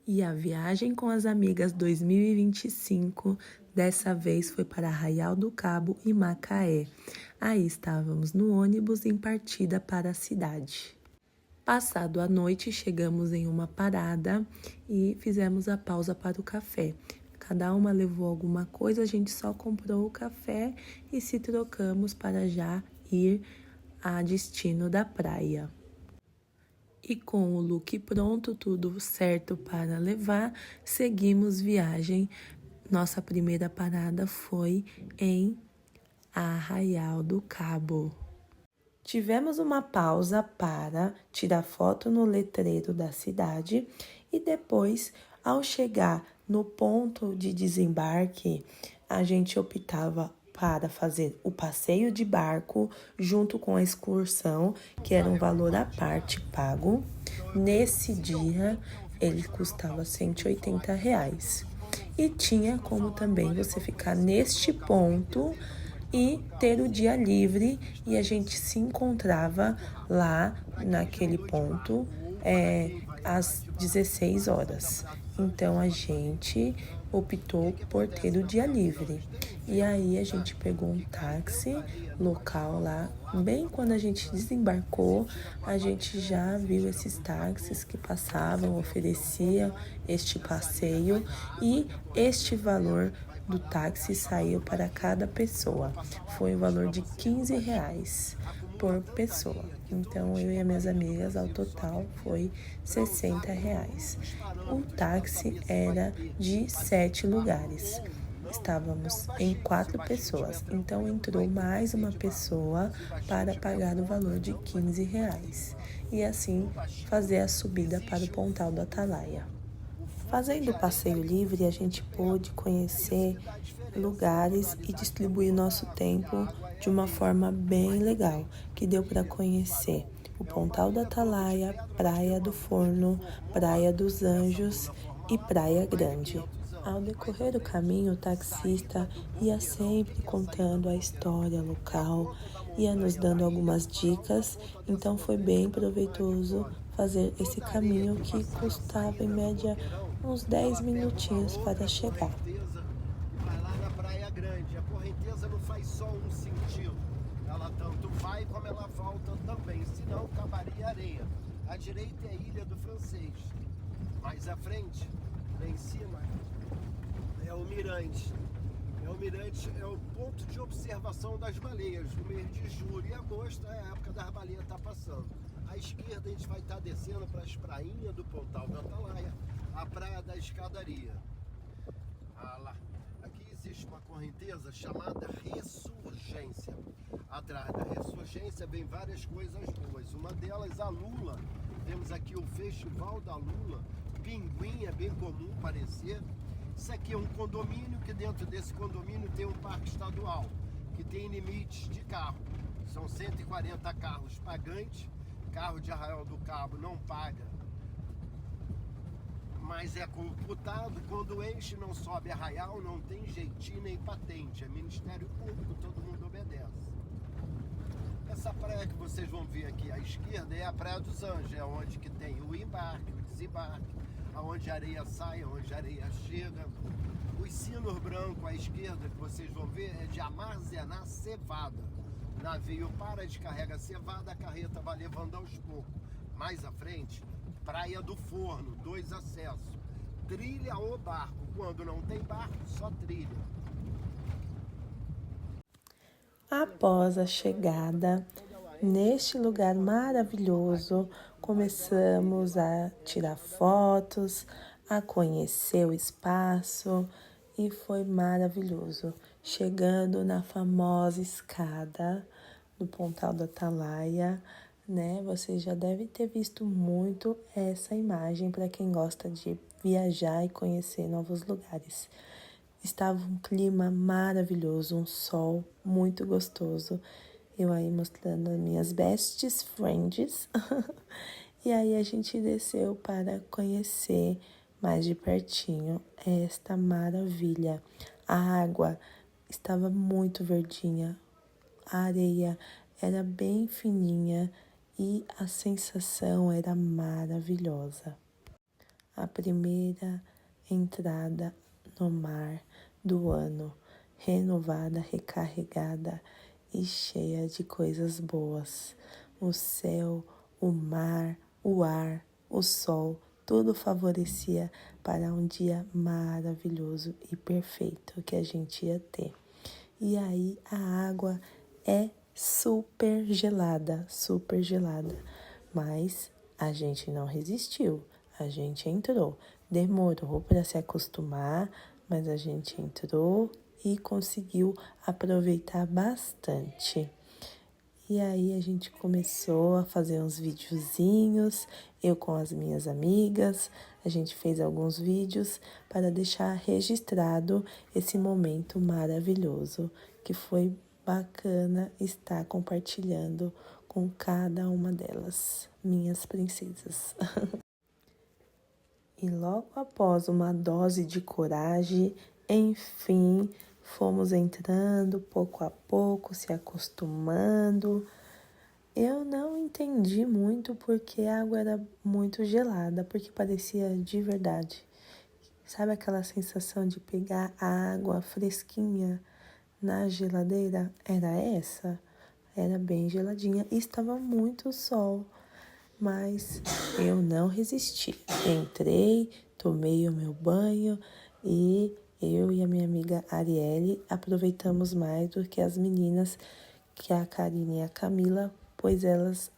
E a viagem com as amigas 2025, dessa vez foi para Arraial do Cabo e Macaé. Aí estávamos no ônibus em partida para a cidade. Passado a noite, chegamos em uma parada e fizemos a pausa para o café. Cada uma levou alguma coisa, a gente só comprou o café e se trocamos para já ir a destino da praia. E com o look pronto, tudo certo para levar, seguimos viagem. Nossa primeira parada foi em Arraial do Cabo. Tivemos uma pausa para tirar foto no letreiro da cidade e depois, ao chegar no ponto de desembarque, a gente optava para fazer o passeio de barco junto com a excursão, que era um valor à parte pago. Nesse dia, ele custava R$ 180. E tinha como também você ficar neste ponto e ter o dia livre, e a gente se encontrava lá naquele ponto às 16 horas. Então a gente optou por ter o dia livre. E aí a gente pegou um táxi local lá. Bem quando a gente desembarcou, a gente já viu esses táxis que passavam, ofereciam este passeio, e este valor do táxi saiu para cada pessoa. Foi o valor de R$ 15 por pessoa. Então, eu e as minhas amigas, ao total, foi R$ 60. O táxi era de 7 lugares. Estávamos em 4 pessoas, então entrou mais uma pessoa para pagar o valor de R$ 15 e assim fazer a subida para o Pontal do Atalaia. Fazendo o passeio livre, a gente pôde conhecer lugares e distribuir nosso tempo de uma forma bem legal, que deu para conhecer o Pontal do Atalaia, Praia do Forno, Praia dos Anjos e Praia Grande. Ao decorrer do caminho, o taxista ia sempre contando a história local, ia nos dando algumas dicas, então foi bem proveitoso fazer esse caminho que custava em média uns 10 minutinhos para chegar. Vai lá na Praia Grande, a correnteza não faz só um sentido, ela tanto vai como ela volta também, senão acabaria areia. À direita é a Ilha do Francês, mais à frente, lá em cima, é o Mirante. O Mirante é o ponto de observação das baleias. No mês de julho e agosto é a época das baleias estar passando. À esquerda a gente vai estar descendo para as prainhas do Pontal do Atalaia, a Praia da Escadaria. Ah lá. Aqui existe uma correnteza chamada Ressurgência. Atrás da Ressurgência vem várias coisas boas. Uma delas, a Lula. Temos aqui o Festival da Lula. Pinguim é bem comum parecer. Isso aqui é um condomínio, que dentro desse condomínio tem um parque estadual, que tem limites de carro. São 140 carros pagantes. Carro de Arraial do Cabo não paga, mas é computado. Quando enche, não sobe Arraial, não tem jeitinho nem patente. É Ministério Público, todo mundo obedece. Essa praia que vocês vão ver aqui à esquerda é a Praia dos Anjos, é onde que tem o embarque, o desembarque, aonde a areia sai, aonde a areia chega. Os sinos brancos à esquerda que vocês vão ver é de armazenar cevada. O navio para, descarrega a cevada, a carreta vai levando aos poucos. Mais à frente, Praia do Forno, 2 acessos. Trilha ou barco. Quando não tem barco, só trilha. Após a chegada neste lugar maravilhoso, começamos a tirar fotos, a conhecer o espaço, e foi maravilhoso. Chegando na famosa escada do Pontal do Atalaia, né? Você já deve ter visto muito essa imagem para quem gosta de viajar e conhecer novos lugares. Estava um clima maravilhoso, um sol muito gostoso. Eu aí mostrando as minhas best friends. E aí a gente desceu para conhecer mais de pertinho esta maravilha. A água estava muito verdinha, a areia era bem fininha e a sensação era maravilhosa. a primeira entrada no mar do ano, renovada, recarregada e cheia de coisas boas. O céu, o mar, o ar, o sol, tudo favorecia para um dia maravilhoso e perfeito que a gente ia ter. E aí a água é super gelada, mas a gente não resistiu, a gente entrou. Demorou para se acostumar, mas a gente entrou e conseguiu aproveitar bastante. E aí a gente começou a fazer uns videozinhos, eu com as minhas amigas, a gente fez alguns vídeos para deixar registrado esse momento maravilhoso, que foi bacana estar compartilhando com cada uma delas, minhas princesas. E logo após uma dose de coragem, enfim, fomos entrando pouco a pouco, se acostumando. Eu não entendi muito porque a água era muito gelada, porque parecia de verdade. Sabe aquela sensação de pegar a água fresquinha na geladeira? Era essa. Era bem geladinha e estava muito sol. Mas eu não resisti. Entrei, tomei o meu banho e eu e a minha amiga Arielle aproveitamos mais do que as meninas, que é a Karine e a Camila, pois elas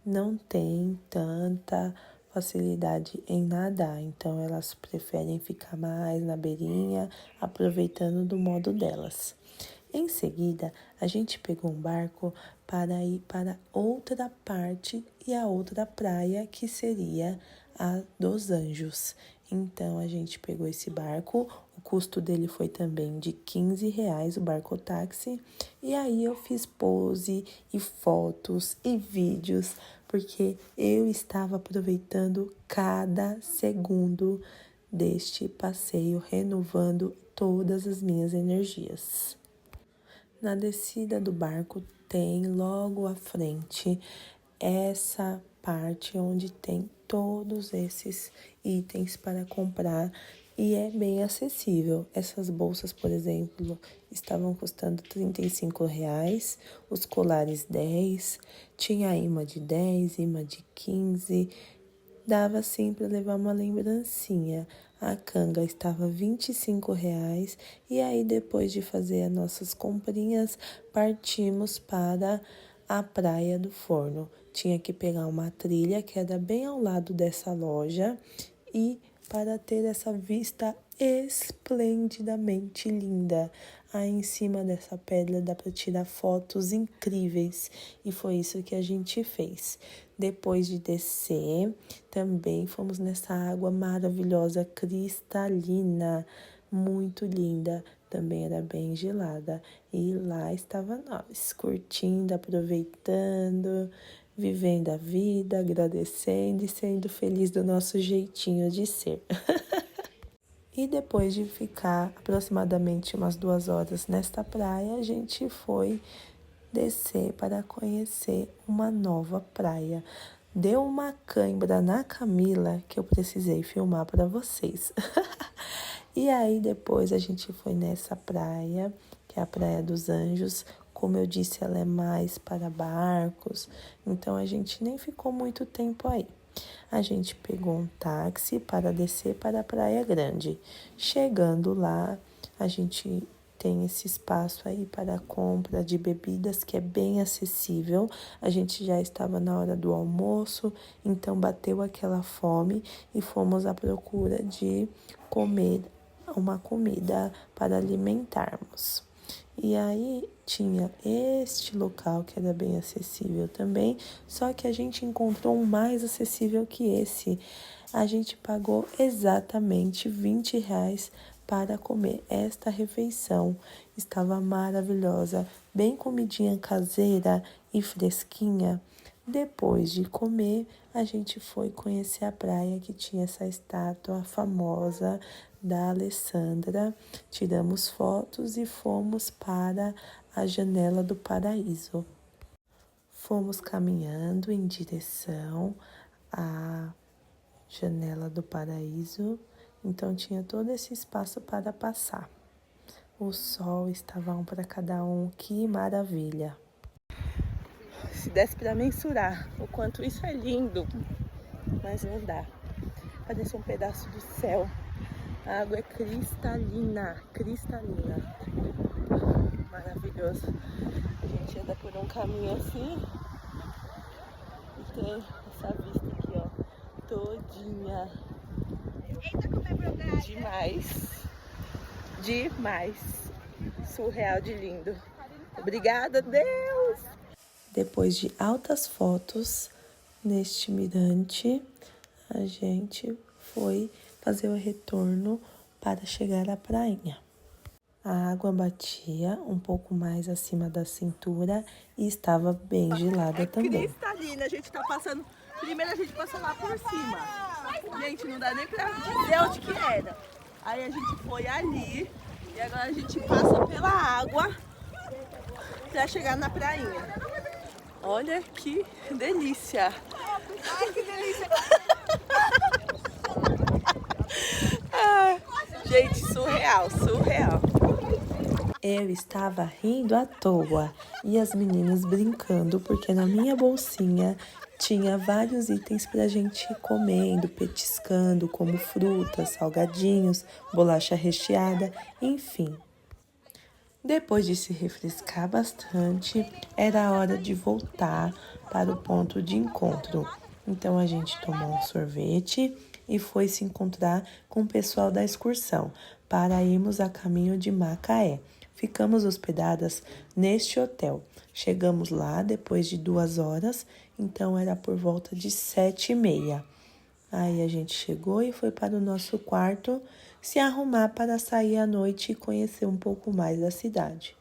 não têm tanta facilidade em nadar, então elas preferem ficar mais na beirinha, aproveitando do modo delas. Em seguida, a gente pegou um barco para ir para outra parte e a outra praia, que seria a dos Anjos. Então, a gente pegou esse barco, o custo dele foi também de R$ 15, o barco táxi. E aí eu fiz pose e fotos e vídeos, porque eu estava aproveitando cada segundo deste passeio, renovando todas as minhas energias. Na descida do barco tem logo à frente essa parte onde tem todos esses itens para comprar e é bem acessível. Essas bolsas, por exemplo, estavam custando R$ 35, os colares 10, tinha imã de 10, imã de 15, dava sim para levar uma lembrancinha. A canga estava R$ 25 e aí depois de fazer as nossas comprinhas, partimos para a Praia do Forno. Tinha que pegar uma trilha que era bem ao lado dessa loja e para ter essa vista esplendidamente linda. Aí em cima dessa pedra dá para tirar fotos incríveis e foi isso que a gente fez. Depois de descer, também fomos nessa água maravilhosa, cristalina, muito linda. Também era bem gelada. E lá estava nós, curtindo, aproveitando, vivendo a vida, agradecendo e sendo feliz do nosso jeitinho de ser. E depois de ficar aproximadamente umas 2 horas nesta praia, a gente foi descer para conhecer uma nova praia. Deu uma cãibra na Camila que eu precisei filmar para vocês. E aí depois a gente foi nessa praia, que é a Praia dos Anjos. Como eu disse, ela é mais para barcos, então a gente nem ficou muito tempo aí. A gente pegou um táxi para descer para a Praia Grande. Chegando lá, a gente tem esse espaço aí para a compra de bebidas que é bem acessível. A gente já estava na hora do almoço, então bateu aquela fome e fomos à procura de comer uma comida para alimentarmos. E aí tinha este local que era bem acessível também, só que a gente encontrou um mais acessível que esse. A gente pagou exatamente R$ 20 para comer esta refeição. Estava maravilhosa, bem comidinha caseira e fresquinha. Depois de comer, a gente foi conhecer a praia que tinha essa estátua famosa da Alessandra. Tiramos fotos e fomos para a Janela do Paraíso. Fomos caminhando em direção à janela do paraíso, então tinha todo esse espaço para passar. O sol estava um para cada um, que maravilha! Se desse para mensurar o quanto isso é lindo, mas não dá. Parece um pedaço do céu. A água é cristalina, cristalina. Maravilhoso. A gente anda por um caminho assim e tem essa vista aqui, ó, todinha. Demais. Demais. Surreal de lindo. Obrigada, Deus! Depois de altas fotos neste mirante, a gente foi fazer o retorno para chegar à prainha. A água batia um pouco mais acima da cintura e estava bem gelada também. Cristalina, a gente tá passando. Primeiro a gente passou lá por cima. Gente, não dá nem pra dizer onde que era. Aí a gente foi ali e agora a gente passa pela água pra chegar na prainha. Olha que delícia! Ai, que delícia! Gente, surreal, surreal. Eu estava rindo à toa e as meninas brincando porque na minha bolsinha tinha vários itens pra gente ir comendo, petiscando, como frutas, salgadinhos, bolacha recheada, enfim. Depois de se refrescar bastante, era hora de voltar para o ponto de encontro. Então a gente tomou um sorvete e foi se encontrar com o pessoal da excursão para irmos a caminho de Macaé. Ficamos hospedadas neste hotel. Chegamos lá depois de 2 horas, então era por volta de 7h30. Aí a gente chegou e foi para o nosso quarto se arrumar para sair à noite e conhecer um pouco mais da cidade.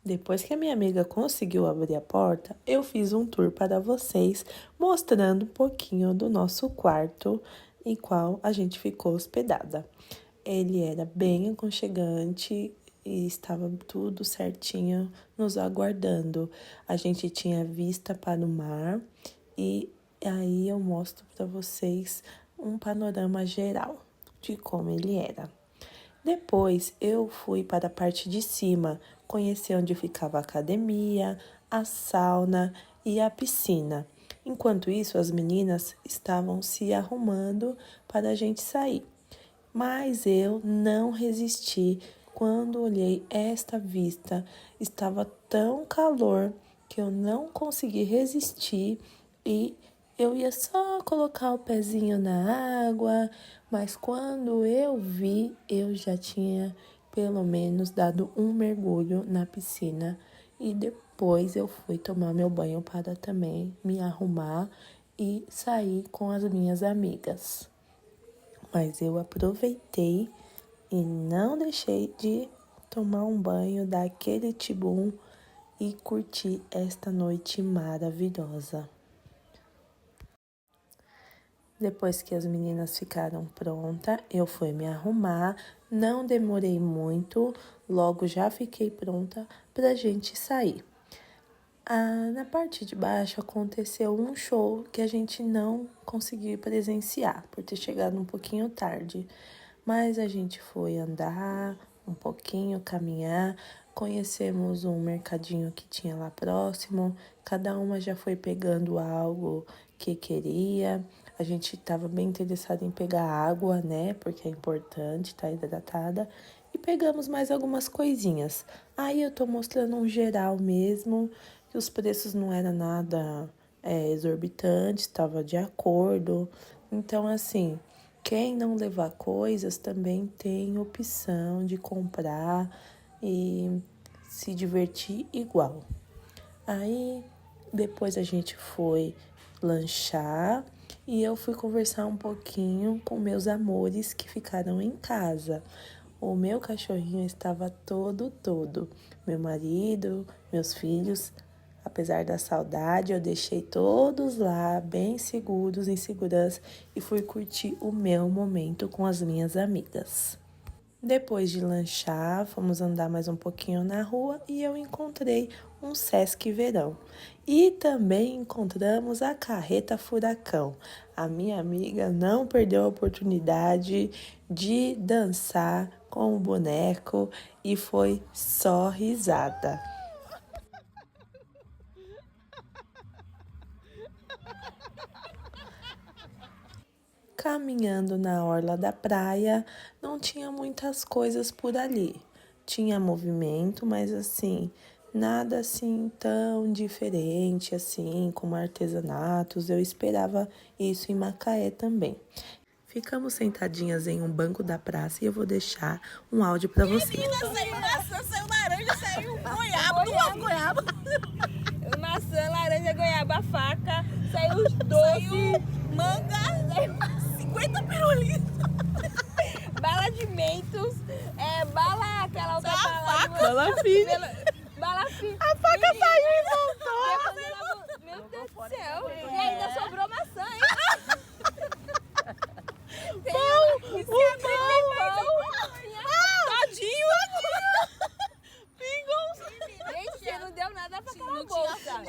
Depois que a minha amiga conseguiu abrir a porta, eu fiz um tour para vocês, mostrando um pouquinho do nosso quarto em qual a gente ficou hospedada. Ele era bem aconchegante e estava tudo certinho nos aguardando. A gente tinha vista para o mar e aí eu mostro para vocês um panorama geral de como ele era. Depois eu fui para a parte de cima, conhecer onde ficava a academia, a sauna e a piscina. Enquanto isso, as meninas estavam se arrumando para a gente sair. Mas eu não resisti quando olhei esta vista. Estava tão calor que eu não consegui resistir e eu ia só colocar o pezinho na água, mas quando eu vi, eu já tinha pelo menos dado um mergulho na piscina e depois eu fui tomar meu banho para também me arrumar e sair com as minhas amigas. Mas eu aproveitei e não deixei de tomar um banho, dar aquele tibum e curtir esta noite maravilhosa. Depois que as meninas ficaram prontas, eu fui me arrumar, não demorei muito, logo já fiquei pronta pra gente sair. Na parte de baixo aconteceu um show que a gente não conseguiu presenciar, por ter chegado um pouquinho tarde. Mas a gente foi andar um pouquinho, caminhar, conhecemos um mercadinho que tinha lá próximo, cada uma já foi pegando algo que queria. A gente estava bem interessado em pegar água, né, porque é importante estar hidratada. E pegamos mais algumas coisinhas. Aí eu tô mostrando um geral mesmo, que os preços não eram nada exorbitantes, estava de acordo. Então, assim, quem não levar coisas também tem opção de comprar e se divertir igual. Aí, depois a gente foi lanchar e eu fui conversar um pouquinho com meus amores que ficaram em casa. O meu cachorrinho estava todo. Meu marido, meus filhos, apesar da saudade, eu deixei todos lá, bem seguros, em segurança, e fui curtir o meu momento com as minhas amigas. Depois de lanchar, fomos andar mais um pouquinho na rua e eu encontrei um Sesc Verão. E também encontramos a Carreta Furacão. A minha amiga não perdeu a oportunidade de dançar com o boneco e foi só risada. Caminhando na orla da praia, não tinha muitas coisas por ali. Tinha movimento, mas assim, nada assim tão diferente assim, como artesanatos. Eu esperava isso em Macaé também. Ficamos sentadinhas em um banco da praça e eu vou deixar um áudio para vocês. Saiu maçã, saiu laranja, saiu goiaba, duas goiabas. Maçã, laranja, goiaba, faca, saiu os doces, saiu manga, saiu 50 pirulitos, bala de mentos, bala, aquela outra bala. Bala fina. Bala fina. A faca saiu e voltou. Meu Deus do céu. E ainda sobrou maçã, hein? O pão. Tadinho. Gente, não deu nada pra aquela bolsa.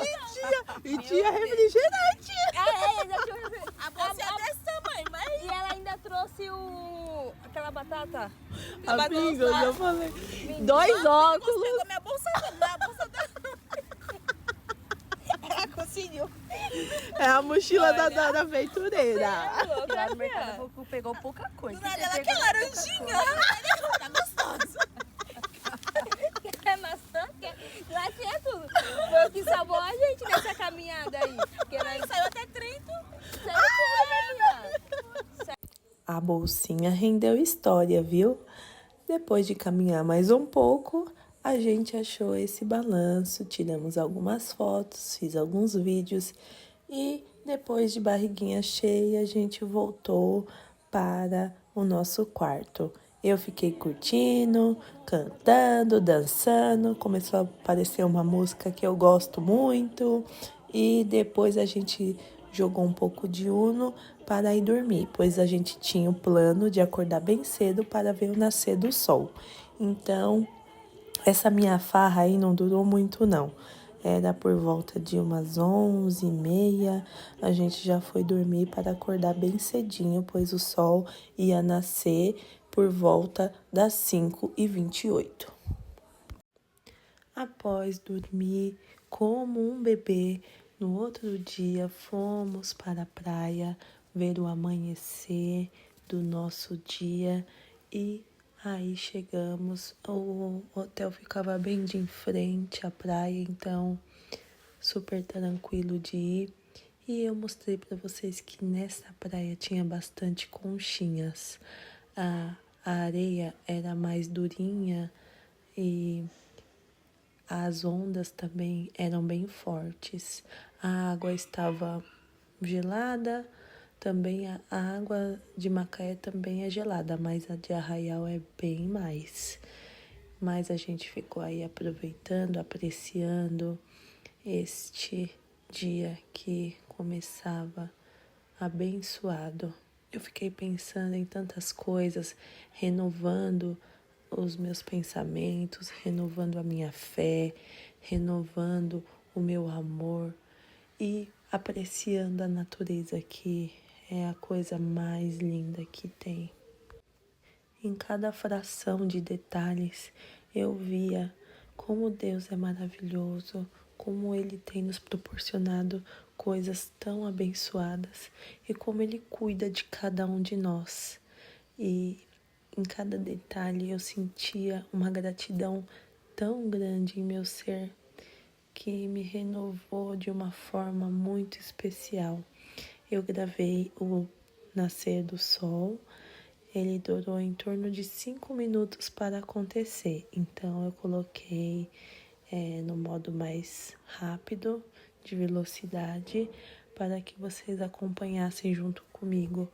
E tinha refrigerante. Ainda tinha refrigerante. A bolsa é desse tamanho, mas... E ela ainda trouxe aquela batata. Amiga, eu já falei. 2 óculos. Pegou minha bolsa dela. Ela conseguiu. É a mochila da aventureira. Lá no mercado pegou pouca coisa. Do nada ela quer laranjinha. Tá gostoso. Quer maçã? Lá tinha tudo. Foi o que salvou a gente nessa caminhada aí. Saiu até 30. A bolsinha rendeu história, viu? Depois de caminhar mais um pouco, a gente achou esse balanço, tiramos algumas fotos, fiz alguns vídeos e depois de barriguinha cheia, a gente voltou para o nosso quarto. Eu fiquei curtindo, cantando, dançando, começou a aparecer uma música que eu gosto muito e depois a gente jogou um pouco de Uno para ir dormir, pois a gente tinha o plano de acordar bem cedo para ver o nascer do sol. Então, essa minha farra aí não durou muito não. Era por volta de umas 11h30, a gente já foi dormir para acordar bem cedinho, pois o sol ia nascer por volta das 5h28. Após dormir como um bebê, no outro dia fomos para a praia ver o amanhecer do nosso dia e aí chegamos. O hotel ficava bem de frente à praia, então super tranquilo de ir. E eu mostrei para vocês que nessa praia tinha bastante conchinhas. A areia era mais durinha e as ondas também eram bem fortes. A água estava gelada, também a água de Macaé também é gelada, mas a de Arraial é bem mais. Mas a gente ficou aí aproveitando, apreciando este dia que começava abençoado. Eu fiquei pensando em tantas coisas, renovando os meus pensamentos, renovando a minha fé, renovando o meu amor e apreciando a natureza, que é a coisa mais linda que tem. Em cada fração de detalhes eu via como Deus é maravilhoso, como Ele tem nos proporcionado coisas tão abençoadas e como Ele cuida de cada um de nós. E em cada detalhe eu sentia uma gratidão tão grande em meu ser que me renovou de uma forma muito especial. Eu gravei o nascer do sol, ele durou em torno de 5 minutos para acontecer, então eu coloquei no modo mais rápido, de velocidade, para que vocês acompanhassem junto comigo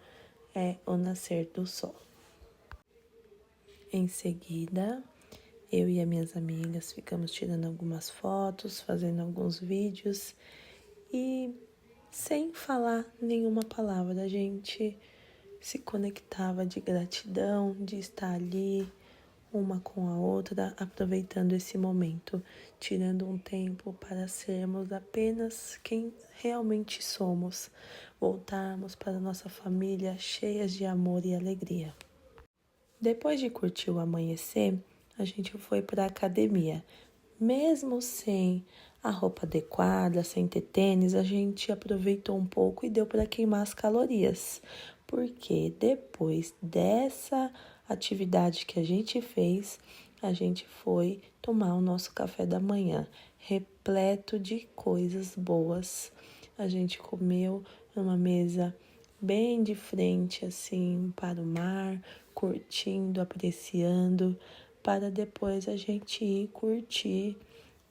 o nascer do sol. Em seguida, eu e as minhas amigas ficamos tirando algumas fotos, fazendo alguns vídeos e sem falar nenhuma palavra, a gente se conectava de gratidão, de estar ali, uma com a outra, aproveitando esse momento, tirando um tempo para sermos apenas quem realmente somos, voltarmos para nossa família cheias de amor e alegria. Depois de curtir o amanhecer, a gente foi para a academia. Mesmo sem a roupa adequada, sem ter tênis, a gente aproveitou um pouco e deu para queimar as calorias. Porque depois dessa atividade que a gente fez, a gente foi tomar o nosso café da manhã, repleto de coisas boas. A gente comeu numa mesa bem de frente, assim, para o mar, curtindo, apreciando, para depois a gente ir curtir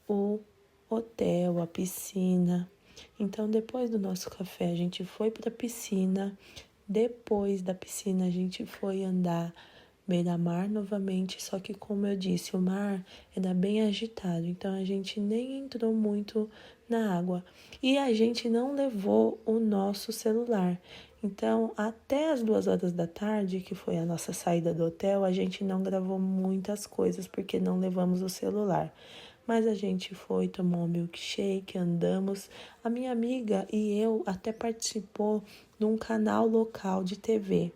o hotel, a piscina. Então, depois do nosso café, a gente foi para a piscina. Depois da piscina, a gente foi andar beira-mar novamente, só que como eu disse, o mar era bem agitado, então a gente nem entrou muito na água. E a gente não levou o nosso celular. Então, até as 2 horas da tarde, que foi a nossa saída do hotel, a gente não gravou muitas coisas porque não levamos o celular. Mas a gente foi, tomou um milkshake, andamos. A minha amiga e eu até participou de um canal local de TV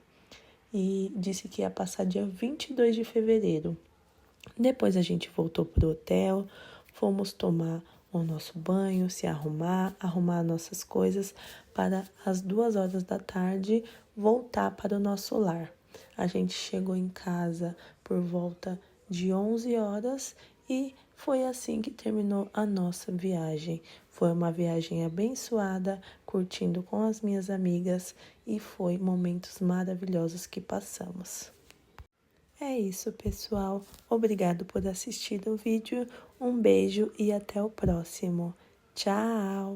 e disse que ia passar dia 22 de fevereiro. Depois a gente voltou pro hotel, fomos tomar o nosso banho, se arrumar nossas coisas para às 2 horas da tarde voltar para o nosso lar. A gente chegou em casa por volta de 11 horas e foi assim que terminou a nossa viagem. Foi uma viagem abençoada, curtindo com as minhas amigas e foi momentos maravilhosos que passamos. É isso, pessoal. Obrigado por assistir o vídeo. Um beijo e até o próximo. Tchau!